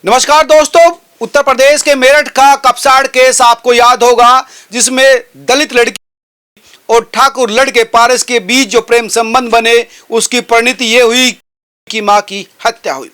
नमस्कार दोस्तों, उत्तर प्रदेश के मेरठ का कपसाड़ केस आपको याद होगा, जिसमें दलित लड़की और ठाकुर लड़के पारस के बीच जो प्रेम संबंध बने, उसकी परिणति ये हुई कि मां की हत्या हुई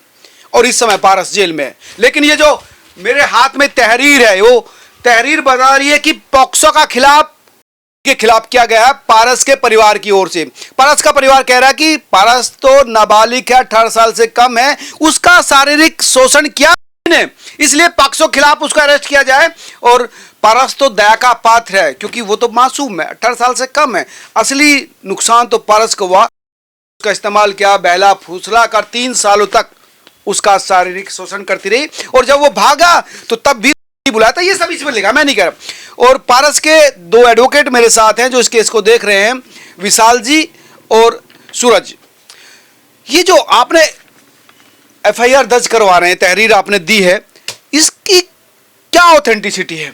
और इस समय पारस जेल में है। लेकिन ये जो मेरे हाथ में तहरीर है, वो तहरीर बता रही है कि पॉक्सो के खिलाफ किया गया है पारस के परिवार की ओर से। पारस का परिवार कह रहा है कि पारस तो नाबालिग है, 18 साल से कम है, उसका शारीरिक शोषण किया ने, इसलिए पॉक्सो खिलाफ उसको अरेस्ट किया जाए। और पारस तो दया का पात्र है क्योंकि वो तो मासूम है, 18 साल से कम है। असली नुकसान तो पारस को हुआ, उसका इस्तेमाल किया, बहला फुसला कर 3 सालों तक उसका शारीरिक शोषण करती रही और जब वो भागा तो तब भी बुलाया था। ये सब इसमें लिखा, मैं नहीं कह रहा। और पारस के 2 एडवोकेट मेरे साथ हैं जो इस केस को देख रहे हैं, विशाल जी और सूरज। ये जो आपने एफआईआर दर्ज करवा रहे हैं, तहरीर आपने दी है, इसकी क्या ऑथेंटिसिटी है?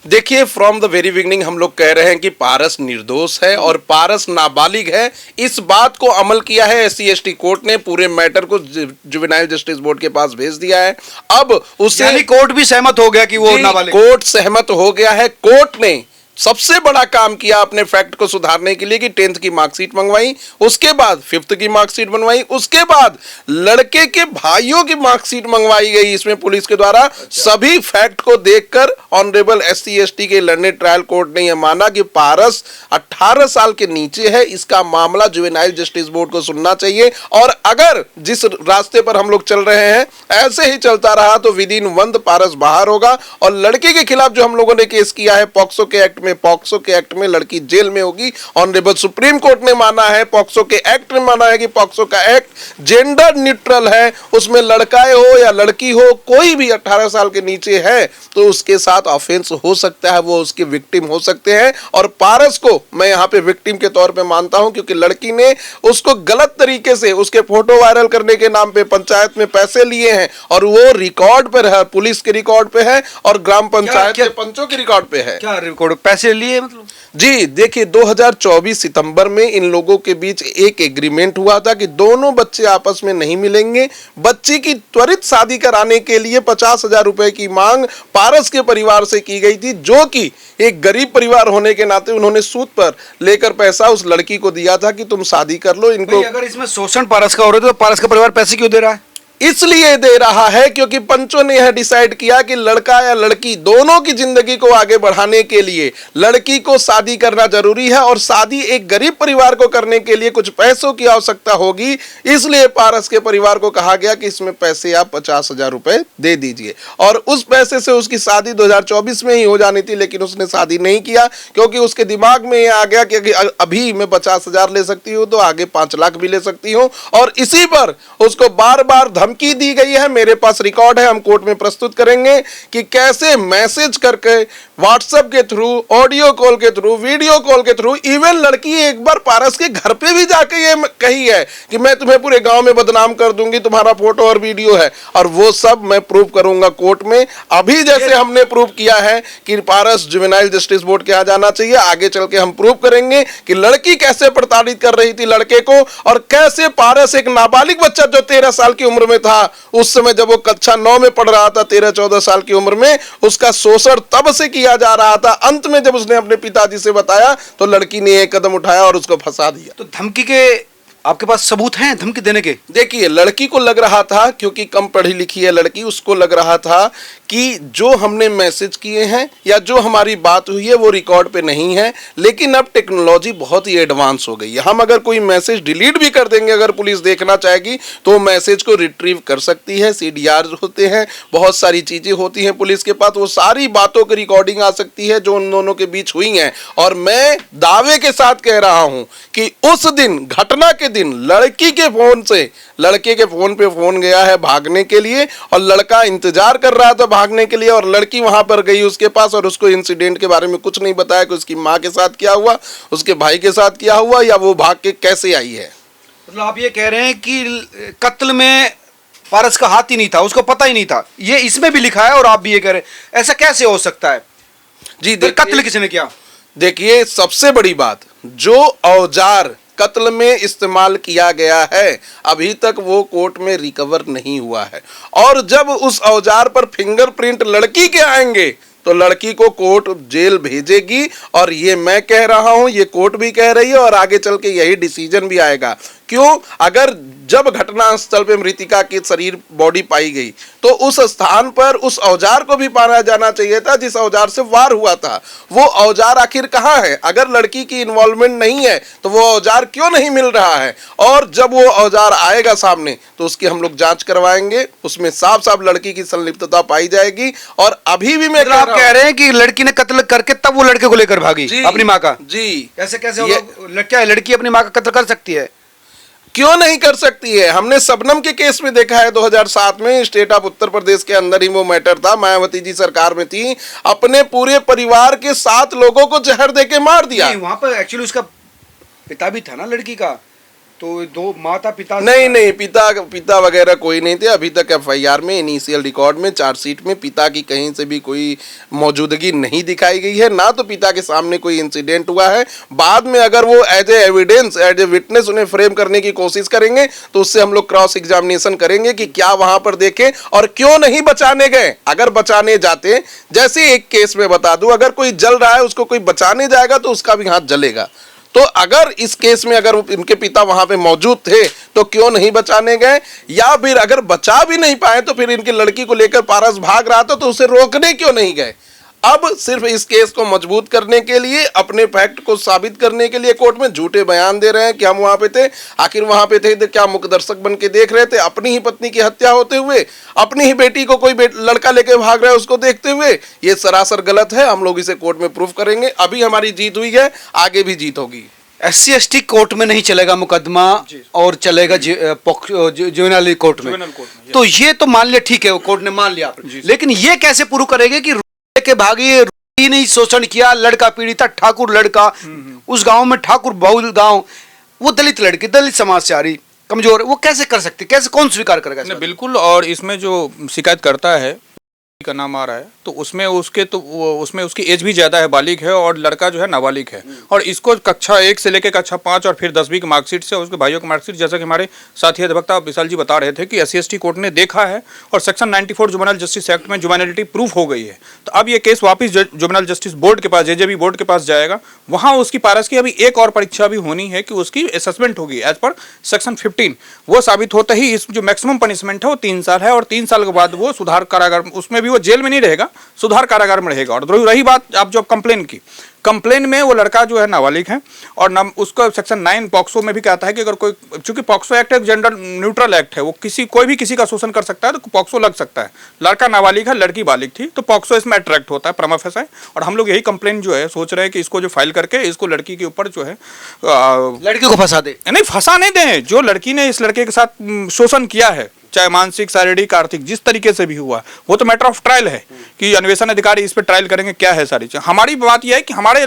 देखिए, फ्रॉम द वेरी बिगनिंग हम लोग कह रहे हैं कि पारस निर्दोष है और पारस नाबालिग है। इस बात को अमल किया है SC/ST कोर्ट ने, पूरे मैटर को जुवेनाइल जस्टिस बोर्ड के पास भेज दिया है। अब उससे यानी कोर्ट भी सहमत हो गया कि वो नाबालिग, कोर्ट सहमत हो गया है। कोर्ट ने सबसे बड़ा काम किया अपने फैक्ट को सुधारने के लिए कि 10th की मार्कशीट मंगवाई, उसके बाद 5th की मार्कशीट बनवाई, उसके बाद लड़के के भाइयों की मार्कशीट मंगवाई गई इसमें पुलिस के द्वारा। सभी फैक्ट को देखकर ऑनरेबल SC/ST के लर्नेड ट्रायल कोर्ट ने यह माना कि पारस 18 साल के नीचे है, इसका मामला जुवेनाइल जस्टिस बोर्ड को सुनना चाहिए। और अगर जिस रास्ते पर हम लोग चल रहे हैं ऐसे ही चलता रहा तो विद इन मंथ पारस बाहर होगा। और लड़के के खिलाफ जो हम लोगों ने केस किया है पॉक्सो के एक्ट में लड़की जेल में होगी। ऑनरेबल सुप्रीम कोर्ट ने माना है, पॉक्सो के एक्ट में माना है कि पॉक्सो का एक्ट जेंडर न्यूट्रल है, उसमें लड़का हो या लड़की हो, कोई भी 18 साल के नीचे है तो उसके साथ ऑफेंस हो सकता है, वो उसके विक्टिम हो सकते हैं। और पारस को मैं यहाँ पे विक्टिम के तौर पे मानता हूं क्योंकि लड़की ने उसको गलत तरीके से उसके फोटो वायरल करने के नाम पे पंचायत में पैसे लिए हैं और वो रिकॉर्ड पे है, पुलिस के रिकॉर्ड पे है और ग्राम पंचायत के पंचों के रिकॉर्ड पे है। क्या रिकॉर्ड, पैसे लिए मतलब? जी देखिए, 2024 सितंबर में इन लोगों के बीच एक एग्रीमेंट हुआ था कि दोनों बच्चे आपस में नहीं मिलेंगे। बच्ची की त्वरित शादी कराने के लिए 50,000 रुपए की मांग पारस के परिवार से की गई थी, जो कि एक गरीब परिवार होने के नाते उन्होंने सूद पर लेकर पैसा उस लड़की को दिया था कि तुम शादी कर लो इनको। अगर इसमें शोषण पारस का हो रहा है तो पारस का परिवार पैसे क्यों दे रहा है? इसलिए दे रहा है क्योंकि पंचों ने यह डिसाइड किया कि लड़का या लड़की दोनों की जिंदगी को आगे बढ़ाने के लिए लड़की को शादी करना जरूरी है और शादी एक गरीब परिवार को करने के लिए कुछ पैसों की आवश्यकता होगी। इसलिए पारस के परिवार को कहा गया कि इसमें पैसे आप 50,000 रुपए दे दीजिए और उस पैसे से उसकी शादी 2024 में ही हो जानी थी, लेकिन उसने शादी नहीं किया क्योंकि उसके दिमाग में यह आ गया कि अभी मैं 50,000 ले सकती हूँ तो आगे 5 लाख भी ले सकती हूँ। और इसी पर उसको बार बार धमकी दी गई है। मेरे पास रिकॉर्ड है, हम कोर्ट में प्रस्तुत करेंगे कि कैसे मैसेज करके व्हाट्सएप के थ्रू, ऑडियो कॉल के थ्रू, वीडियो कॉल के थ्रू, इवन लड़की एक बार पारस के घर पे भी जाके ये कही है कि मैं तुम्हें पूरे गांव में बदनाम कर दूंगी, तुम्हारा फोटो और वीडियो है। और वो सब मैं प्रूव करूंगा कोर्ट में। अभी जैसे हमने प्रूव किया है कि पारस जुवेनाइल जस्टिस बोर्ड के यहाँ जाना चाहिए, आगे चल के हम प्रूव करेंगे कि लड़की कैसे प्रताड़ित कर रही थी लड़के को और कैसे पारस एक नाबालिग बच्चा जो 13 साल की उम्र में था, उस समय जब वो कक्षा 9 में पढ़ रहा था, 13-14 साल की उम्र में, उसका शोषण तब से किया जा रहा था। अंत में जब उसने अपने पिताजी से बताया तो लड़की ने एक कदम उठाया और उसको फंसा दिया। तो धमकी के आपके पास सबूत हैं धमकी देने के? देखिए, लड़की को लग रहा था, क्योंकि कम पढ़ी लिखी है लड़की, उसको लग रहा था कि जो हमने मैसेज किए हैं या जो हमारी बात हुई है वो रिकॉर्ड पे नहीं है। लेकिन अब टेक्नोलॉजी बहुत ही एडवांस हो गई है, हम अगर कोई मैसेज डिलीट भी कर देंगे, अगर पुलिस देखना चाहेगी तो मैसेज को रिट्रीव कर सकती है। CDR होते हैं, बहुत सारी चीजें होती हैं पुलिस के पास, वो सारी बातों की रिकॉर्डिंग आ सकती है जो उन दोनों के बीच हुई हैं। और मैं दावे के साथ कह रहा हूं कि उस दिन, घटना के दिन, लड़की के फोन से लड़के के फोन पे फोन गया है भागने के लिए और लड़का इंतजार कर रहा था भागने के लिए और लड़की वहां पर गई उसके पास और उसको इंसिडेंट के बारे में कुछ नहीं बताया कि उसकी माँ के साथ क्या हुआ, उसके भाई के साथ क्या हुआ या वो भाग के कैसे आई है। मतलब आप ये कह रहे हैं कि कत्ल में पारस का हाथ ही नहीं था, उसको पता ही नहीं था, ये इसमें भी लिखा है और आप भी ये कह रहे हैं, ऐसा कैसे हो सकता है? जी कत्ल किसने किया? देखिए, सबसे बड़ी बात, जो औजार कत्ल में इस्तेमाल किया गया है, अभी तक वो कोर्ट में रिकवर नहीं हुआ है। और जब उस औजार पर फिंगरप्रिंट लड़की के आएंगे तो लड़की को कोर्ट जेल भेजेगी, और ये मैं कह रहा हूं, ये कोर्ट भी कह रही है, और आगे चल के यही डिसीजन भी आएगा। क्यों? अगर जब घटनास्थल पे मृतिका की शरीर बॉडी पाई गई तो उस स्थान पर उस औजार को भी पाया जाना चाहिए था जिस औजार से वार हुआ था। वो औजार आखिर कहाँ है? अगर लड़की की इन्वॉल्वमेंट नहीं है तो वो औजार क्यों नहीं मिल रहा है? और जब वो औजार आएगा सामने तो उसकी हम लोग जांच करवाएंगे, उसमें साफ साफ लड़की की संलिप्तता पाई जाएगी। और अभी भी मैं आप कह रहे हैं कि लड़की ने कत्ल करके तब वो लड़के को लेकर भागी अपनी माँ का? जी। कैसे क्या लड़की अपनी माँ का कत्ल कर सकती है? क्यों नहीं कर सकती है? हमने शबनम के केस में देखा है 2007 में, स्टेट ऑफ उत्तर प्रदेश के अंदर ही वो मैटर था। मायावती जी सरकार में थी, अपने पूरे परिवार के 7 लोगों को जहर देके मार दिया। वहां पर एक्चुअली उसका पिता भी था ना लड़की का, तो 2 माता पिता नहीं, पिता वगैरह कोई नहीं थे। अभी तक एफआईआर में, इनिशियल रिकॉर्ड में, चार्जशीट में पिता की कहीं से भी कोई मौजूदगी नहीं दिखाई गई है, ना तो पिता के सामने कोई इंसिडेंट हुआ है। बाद में अगर वो as a evidence, as a witness उन्हें फ्रेम करने की कोशिश करेंगे तो उससे हम लोग क्रॉस एग्जामिनेशन करेंगे कि क्या वहां पर देखे और क्यों नहीं बचाने गए। अगर बचाने जाते, जैसे एक केस में बता दूं, अगर कोई जल रहा है उसको कोई बचाने जाएगा तो उसका भी हाथ जलेगा। तो अगर इस केस में अगर इनके पिता वहां पे मौजूद थे तो क्यों नहीं बचाने गए? या फिर अगर बचा भी नहीं पाए तो फिर इनकी लड़की को लेकर पारस भाग रहा था तो उसे रोकने क्यों नहीं गए? अब सिर्फ इस केस को मजबूत करने के लिए, अपने फैक्ट को साबित करने के लिए कोर्ट में झूठे बयान दे रहे हैं कि हम वहां पे थे। आखिर वहां पे थे तो क्या मुकदर्शक बन के देख रहे थे अपनी ही पत्नी की हत्या होते हुए? अपनी ही बेटी को कोई लड़का लेके भाग रहा है उसको देखते हुए? ये सरासर गलत है। हम लोग इसे कोर्ट में प्रूफ करेंगे। अभी हमारी जीत हुई है, आगे भी जीत होगी। SC/ST कोर्ट में नहीं चलेगा मुकदमा और चलेगा जुवेनाइल कोर्ट में। तो ये तो मान लिया, ठीक है, वो कोर्ट ने मान लिया, लेकिन ये कैसे प्रूव करेंगे कि के भागी नहीं शोषण किया, लड़का पीड़ित था, ठाकुर लड़का, उस गांव में ठाकुर बहुल गांव, वो दलित लड़की, दलित समाज से आ रही, कमजोर, वो कैसे कर सकते? कैसे, कौन स्वीकार करेगा? बिल्कुल। और इसमें जो शिकायत करता है का नाम आ रहा है तो उसमें उसमें उसकी एज भी ज़्यादा है, बालिग है, और लड़का जो है नाबालिग है। और इसको कक्षा 1 से लेकर कक्षा 5 और फिर 10वीं की मार्कशीट से उसके भाइयों की मार्कशीट, जैसा कि हमारे साथी अधिवक्ता विशाल जी बता रहे थे कि SC/ST कोर्ट ने देखा है और सेक्शन 94 जुवेनाइल जस्टिस एक्ट में जुवेनाइलिटी प्रूफ हो गई है। तो अब ये केस वापस जुवेनाइल जस्टिस बोर्ड के पास, JJB बोर्ड के पास जाएगा। वहाँ उसकी पारस की अभी एक और परीक्षा भी होनी है कि उसकी असेसमेंट होगी एज पर सेक्शन 15। वो साबित होता ही इस जो मैक्सिमम पनिशमेंट है वो 3 साल है, और 3 साल के बाद वो सुधार कारागार, उसमें भी वो जेल में नहीं रहेगा, सुधार कारागार में रहेगा। और रही बात आप जो कंप्लेन की, कंप्लेन में वो लड़का जो है नाबालिग है, और उसको सेक्शन 9 पॉक्सो में भी कहता है कि अगर कोई, चूंकि पॉक्सो एक्ट एक जेंडर न्यूट्रल एक्ट है, वो कोई भी किसी का शोषण कर सकता है तो पॉक्सो लग सकता है। लड़का नाबालिग है, लड़की बालिग थी, तो पॉक्सो इसमें अट्रैक्ट होता है, प्रमा फेसाई। और हम लोग यही कंप्लेन जो है सोच रहे हैं कि इसको जो फाइल करके इसको लड़की के ऊपर जो है लड़की को फंसा दे, नहीं फंसा नहीं दें, जो लड़की ने इस लड़के के साथ शोषण किया है, चाहे मानसिक, शारीरिक, आर्थिक, जिस तरीके से भी हुआ, वो तो मैटर ऑफ ट्रायल है कि अन्वेषण अधिकारी इस पर ट्रायल करेंगे क्या है सारी चीज। हमारी बात यह है कि हमारे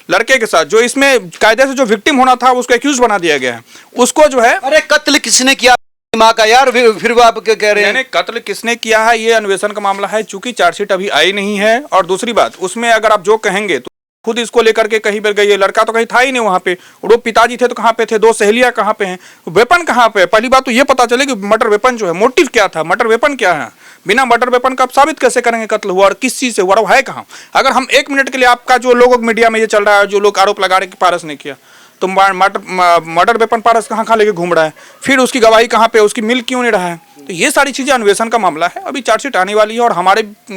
लड़के के साथ जो इसमें कायदे से जो विक्टिम होना था उसको एक्यूज बना दिया गया है, उसको जो है, अरे कत्ल किसने किया माँ का यार? फिर वो आप क्या कह रहे हैं? कत्ल किसने किया है ये अन्वेषण का मामला है, चूंकि चार्जशीट अभी आई नहीं है। और दूसरी बात, उसमें अगर आप जो कहेंगे तो खुद इसको लेकर के कहीं पर गई है, लड़का तो कहीं था ही नहीं वहाँ पे, वो पिताजी थे तो कहाँ पे थे, 2 सहेलियाँ कहाँ पे हैं, वेपन कहाँ पे? पहली बात तो ये पता चले कि मर्डर वेपन जो है, मोटिव क्या था, मर्डर वेपन क्या है? बिना मर्डर वेपन का आप साबित कैसे करेंगे कत्ल हुआ और किस चीज़ से हुआ, है कहाँ? अगर हम 1 मिनट के लिए आपका जो लोगों मीडिया में ये चल रहा है, जो लोग आरोप लगा रहे कि पारस ने किया, तो मर्डर वेपन पारस कहाँ लेके घूम रहा है, फिर उसकी गवाही कहाँ पे, उसकी मिल क्यों नहीं रहा है? तो ये सारी चीज़ें अन्वेषण का मामला है। अभी चार्जशीट आने वाली है और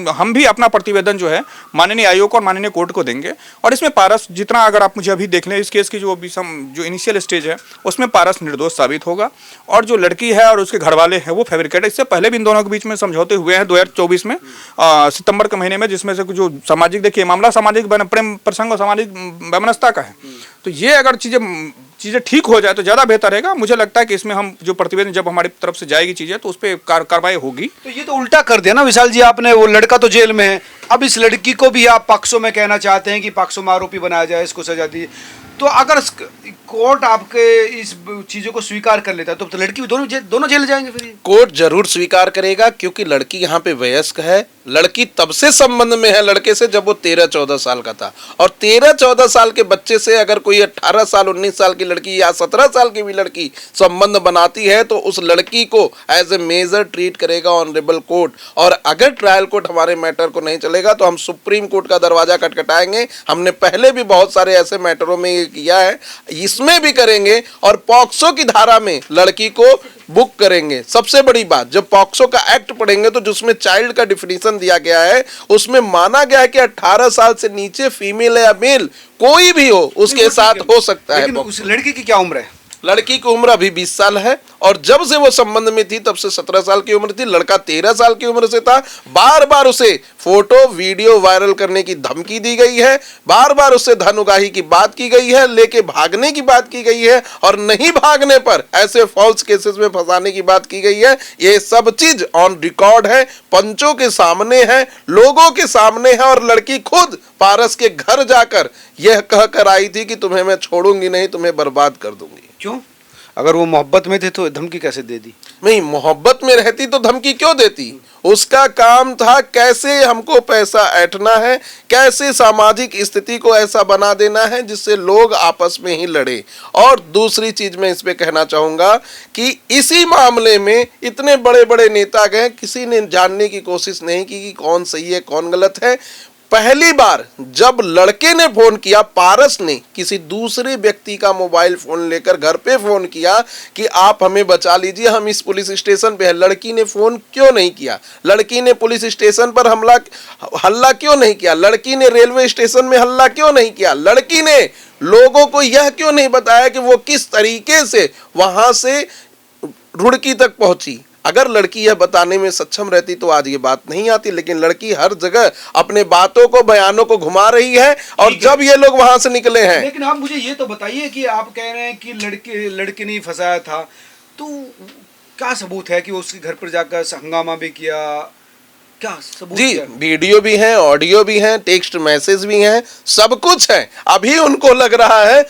हम भी अपना प्रतिवेदन जो है माननीय आयोग और माननीय कोर्ट को देंगे। और इसमें पारस जितना, अगर आप मुझे अभी देख लें इस केस की जो इनिशियल स्टेज है, उसमें पारस निर्दोष साबित होगा। और जो लड़की है और उसके घर वाले हैं वो फैब्रिकेटर, इससे पहले भी इन दोनों के बीच में समझौते हुए हैं 2024 में सितंबर के महीने में, जिसमें से जो सामाजिक, देखिए मामला सामाजिक प्रेम प्रसंग और सामाजिक वैमनस्यता का है। तो ये अगर चीज़ें ठीक हो जाए तो ज़्यादा बेहतर रहेगा। मुझे लगता है कि इसमें हम जो प्रतिवेदन जब हमारी तरफ से जाएगी चीज़ें तो उस पर कार्रवाई होगी। तो ये तो उल्टा कर दिया ना विशाल जी आपने, वो लड़का तो जेल में है, अब इस लड़की को भी आप पॉक्सो में कहना चाहते हैं कि पॉक्सो में आरोपी बनाया जाए, इसको सजा दी। तो अगर कोर्ट आपके इस चीज़ों को स्वीकार कर लेता है तो लड़की भी दोनों जेल जाएंगे। फिर कोर्ट जरूर स्वीकार करेगा, क्योंकि लड़की यहाँ पे वयस्क है, लड़की तब से संबंध में है लड़के से जब वो 13-14 साल का था, और 13-14 साल के बच्चे से अगर कोई 18 साल 19 साल की लड़की या 17 साल की भी लड़की संबंध बनाती है तो उस लड़की को एज ए मेजर ट्रीट करेगा ऑनरेबल कोर्ट। और अगर ट्रायल कोर्ट हमारे मैटर को नहीं चलेगा तो हम सुप्रीम कोर्ट का दरवाजा खटखटाएंगे। हमने पहले भी बहुत सारे ऐसे मैटरों में ये किया है, इसमें भी करेंगे, और पॉक्सो की धारा में लड़की को बुक करेंगे। सबसे बड़ी बात, जब पॉक्सो का एक्ट पढ़ेंगे तो जिसमें चाइल्ड का डिफिनीशन दिया गया है उसमें माना गया है कि 18 साल से नीचे फीमेल या मेल कोई भी हो उसके साथ हो सकता है। लेकिन उस लड़की की क्या उम्र है? लड़की की उम्र अभी 20 साल है, और जब से वो संबंध में थी तब से 17 साल की उम्र थी। लड़का 13 साल की उम्र से था। बार बार उसे फोटो वीडियो वायरल करने की धमकी दी गई है, बार बार उससे धन उगाही की बात की गई है, लेके भागने की बात की गई है, और नहीं भागने पर ऐसे फॉल्स केसेस में फंसाने की बात की गई है। ये सब चीज ऑन रिकॉर्ड है, पंचों के सामने है, लोगों के सामने है, और लड़की खुद पारस के घर जाकर यह कहकर आई थी कि तुम्हें मैं छोड़ूंगी नहीं, तुम्हें बर्बाद कर दूंगी। क्यों? अगर वो मोहब्बत में थे तो धमकी कैसे दे दी? नहीं, मोहब्बत में रहती तो धमकी क्यों देती? उसका काम था कैसे हमको पैसा ऐंठना है, कैसे सामाजिक स्थिति को ऐसा बना देना है जिससे लोग आपस में ही लड़े। और दूसरी चीज मैं इस पे कहना चाहूंगा कि इसी मामले में इतने बड़े बड़े नेता गए, किसी ने जानने की कोशिश नहीं की कि कौन सही है कौन गलत है। पहली बार जब लड़के ने फोन किया, पारस ने किसी दूसरे व्यक्ति का मोबाइल फोन लेकर घर पे फोन किया कि आप हमें बचा लीजिए, हम इस पुलिस स्टेशन पे हैं। लड़की ने फोन क्यों नहीं किया? लड़की ने पुलिस स्टेशन पर हल्ला क्यों नहीं किया? लड़की ने रेलवे स्टेशन में हल्ला क्यों नहीं किया? लड़की ने लोगों को यह क्यों नहीं बताया कि वो किस तरीके से वहां से रुड़की तक पहुंची? अगर लड़की यह बताने में सक्षम रहती तो आज ये बात नहीं आती, लेकिन लड़की हर जगह अपने बातों को बयानों को घुमा रही है। और जब ये लोग वहां से निकले हैं, लेकिन आप मुझे ये तो बताइए कि आप कह रहे हैं कि लड़के ने फंसाया था, तो क्या सबूत है कि वो उसके घर पर जाकर हंगामा भी किया? क्या सबूत? जी, वीडियो भी है, ऑडियो भी है, टेक्स्ट मैसेज भी है, सब कुछ है। अभी उनको लग रहा है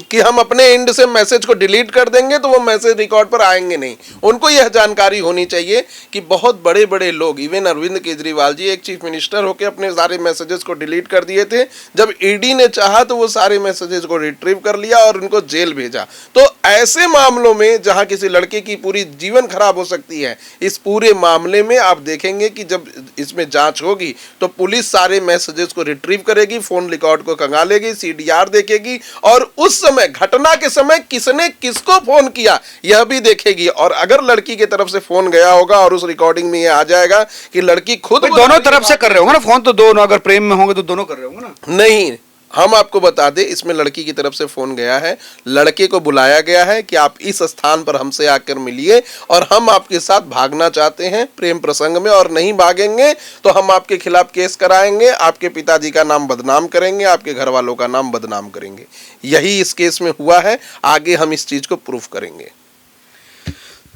कि हम अपने एंड से मैसेज को डिलीट कर देंगे तो वो मैसेज रिकॉर्ड पर आएंगे नहीं। उनको यह जानकारी होनी चाहिए कि बहुत बड़े बड़े लोग, इवन अरविंद केजरीवाल जी एक चीफ मिनिस्टर होकर अपने सारे मैसेजेस को डिलीट कर दिए थे। जब ईडी ने चाहा तो वो सारे मैसेजेस को रिट्रीव कर लिया और उनको जेल भेजा। तो ऐसे मामलों में जहां किसी लड़के की पूरी जीवन खराब हो सकती है, इस पूरे मामले में आप देखेंगे कि जब इसमें जांच होगी तो पुलिस सारे मैसेजेस को रिट्रीव करेगी, फोन रिकॉर्ड को खंगालेगी, सीडीआर देखेगी, और उस समय घटना के समय किसने किसको फोन किया यह भी देखेगी। और अगर लड़की की तरफ से फोन गया होगा और उस रिकॉर्डिंग में यह आ जाएगा कि लड़की खुद दोनों तरफ से कर रहे होंगे ना फोन, तो दोनों अगर प्रेम में होंगे तो दोनों कर रहे होंगे ना? नहीं, हम आपको बता दें, इसमें लड़की की तरफ से फोन गया है, लड़के को बुलाया गया है कि आप इस स्थान पर हमसे आकर मिलिए और हम आपके साथ भागना चाहते हैं प्रेम प्रसंग में, और नहीं भागेंगे तो हम आपके खिलाफ केस कराएंगे, आपके पिताजी का नाम बदनाम करेंगे, आपके घर वालों का नाम बदनाम करेंगे। यही इस केस में हुआ है। आगे हम इस चीज को प्रूफ करेंगे।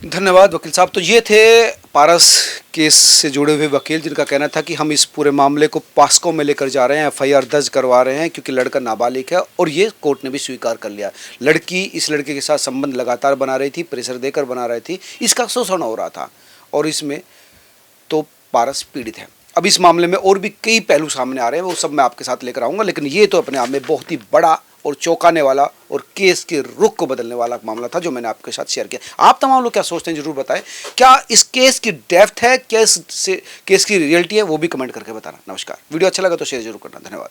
धन्यवाद वकील साहब। तो ये थे पारस केस से जुड़े हुए वकील, जिनका कहना था कि हम इस पूरे मामले को पॉस्को में लेकर जा रहे हैं, एफआईआर दर्ज करवा रहे हैं, क्योंकि लड़का नाबालिग है। और ये कोर्ट ने भी स्वीकार कर लिया। लड़की इस लड़के के साथ संबंध लगातार बना रही थी, प्रेशर देकर बना रही थी, इसका शोषण हो रहा था, और इसमें तो पारस पीड़ित है। अब इस मामले में और भी कई पहलू सामने आ रहे हैं, वो सब मैं आपके साथ लेकर आऊँगा। लेकिन ये तो अपने आप में बहुत ही बड़ा और चौंकाने वाला और केस के रुख को बदलने वाला मामला था जो मैंने आपके साथ शेयर किया। आप तमाम लोग क्या सोचते हैं जरूर बताएं। क्या इस केस की डेप्थ है, केस की रियलिटी है, वो भी कमेंट करके बताना। नमस्कार। वीडियो अच्छा लगा तो शेयर जरूर करना। धन्यवाद।